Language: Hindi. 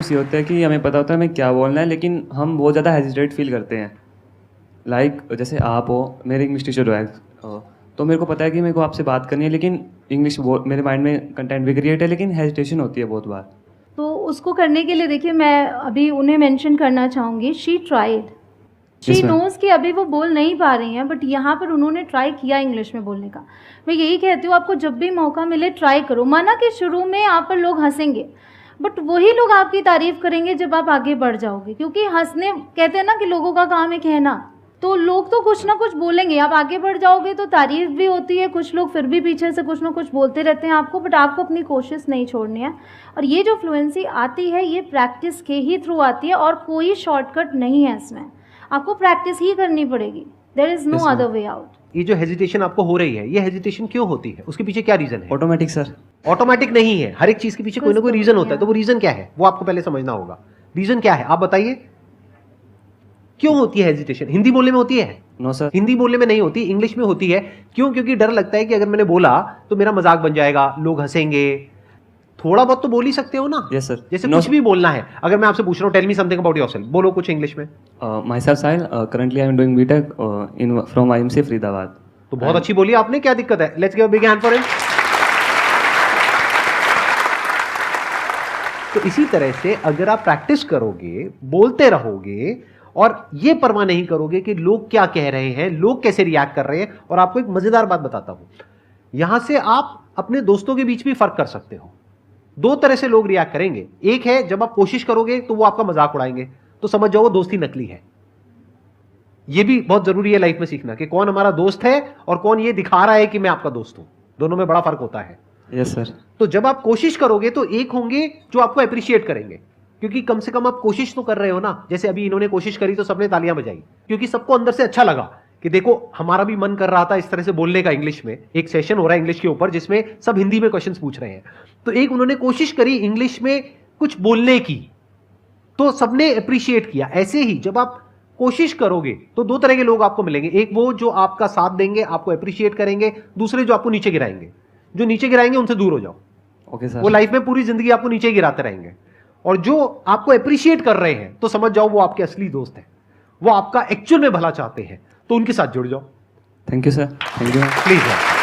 ये होता है कि हमें पता होता है हमें क्या बोलना है, लेकिन हम बहुत ज़्यादा हेजिटेट फील करते हैं। जैसे आप हो, मेरे इंग्लिश टीचर हो, तो मेरे को पता है कि मेरे को आपसे बात करनी है, लेकिन इंग्लिश मेरे माइंड में कंटेंट भी क्रिएट है, लेकिन हेजिटेशन होती है बहुत बार। तो उसको करने के लिए देखिए मैं अभी उन्हें मेंशन करना चाहूँगी, she tried, she Yes, ma'am. Knows कि अभी वो बोल नहीं पा रही हैं, बट यहाँ पर उन्होंने ट्राई किया इंग्लिश में बोलने का। मैं यही कहती हूँ आपको जब भी मौका मिले ट्राई करो। माना कि शुरू में आप पर लोग हंसेंगे, बट वही लोग आपकी तारीफ़ करेंगे जब आप आगे बढ़ जाओगे, क्योंकि हंसने कहते हैं ना कि लोगों का काम है कहना, तो लोग तो कुछ ना कुछ बोलेंगे। आप आगे बढ़ जाओगे तो तारीफ़ भी होती है, कुछ लोग फिर भी पीछे से कुछ ना कुछ बोलते रहते हैं आपको, बट आपको अपनी कोशिश नहीं छोड़नी है। और ये जो फ्लुएंसी आती है ये प्रैक्टिस के ही थ्रू आती है, और कोई शॉर्टकट नहीं है इसमें, आपको प्रैक्टिस ही करनी पड़ेगी। There is no other way out. ये जो हेजिटेशन आपको हो रही है, ये हेजिटेशन क्यों होती है? उसके पीछे क्या रीजन है? Automatic sir. ऑटोमेटिक नहीं है, हर एक चीज के पीछे कोई ना कोई कुछ तो रीजन होता है। है। तो वो रीजन क्या है वो आपको पहले समझना होगा। रीजन क्या है आप बताइए, क्यों होती है हेजिटेशन? हिंदी बोलने में होती है? No sir. हिंदी बोलने में नहीं होती, इंग्लिश में होती है। क्यों? क्योंकि डर लगता है कि अगर मैंने बोला तो मेरा मजाक बन जाएगा, लोग हंसेंगे। थोड़ा बहुत तो बोल ही सकते हो ना। Yes sir. जैसे कुछ भी बोलना है, अगर मैं आपसे पूछ रहा हूँ tell me something about yourself, बोलो कुछ इंग्लिश में। Myself Sahil, currently I am doing BTech in from IMC Faridabad. तो बहुत अच्छी बोली आपने, क्या दिक्कत है? Let's give a big hand for him. तो इसी तरह से अगर आप प्रैक्टिस करोगे, बोलते रहोगे और ये परवाह नहीं करोगे कि लोग क्या कह रहे हैं, लोग कैसे रिएक्ट कर रहे हैं। और आपको एक मजेदार बात बताता हूं, यहां से आप अपने दोस्तों के बीच भी फर्क कर सकते हो। दो तरह से लोग रिएक्ट करेंगे। एक है जब आप कोशिश करोगे तो वो आपका मजाक उड़ाएंगे, तो समझ जाओ वो दोस्ती नकली है। ये भी बहुत जरूरी है लाइफ में सीखना कि कौन हमारा दोस्त है और कौन ये दिखा रहा है कि मैं आपका दोस्त हूं। दोनों में बड़ा फर्क होता है। Yes sir. तो जब आप कोशिश करोगे तो एक होंगे जो आपको अप्रिशिएट करेंगे, क्योंकि कम से कम आप कोशिश तो कर रहे हो ना। जैसे अभी इन्होंने कोशिश करी तो सबने तालियां बजाई, क्योंकि सबको अंदर से अच्छा लगा कि देखो हमारा भी मन कर रहा था इस तरह से बोलने का इंग्लिश में। एक सेशन हो रहा है इंग्लिश के ऊपर जिसमें सब हिंदी में क्वेश्चंस पूछ रहे हैं, तो एक उन्होंने कोशिश करी इंग्लिश में कुछ बोलने की, तो सबने अप्रिशिएट किया। ऐसे ही जब आप कोशिश करोगे तो दो तरह के लोग आपको मिलेंगे, एक वो जो आपका साथ देंगे, आपको अप्रिशिएट करेंगे, दूसरे जो आपको नीचे गिराएंगे। जो नीचे गिराएंगे उनसे दूर हो जाओ। Okay sir. वो लाइफ में पूरी जिंदगी आपको नीचे गिराते रहेंगे। और जो आपको अप्रिशिएट कर रहे हैं तो समझ जाओ वो आपके असली दोस्त हैं, वो आपका एक्चुअल में भला चाहते हैं, तो उनके साथ जुड़ जाओ। Thank you sir. Thank you. Please.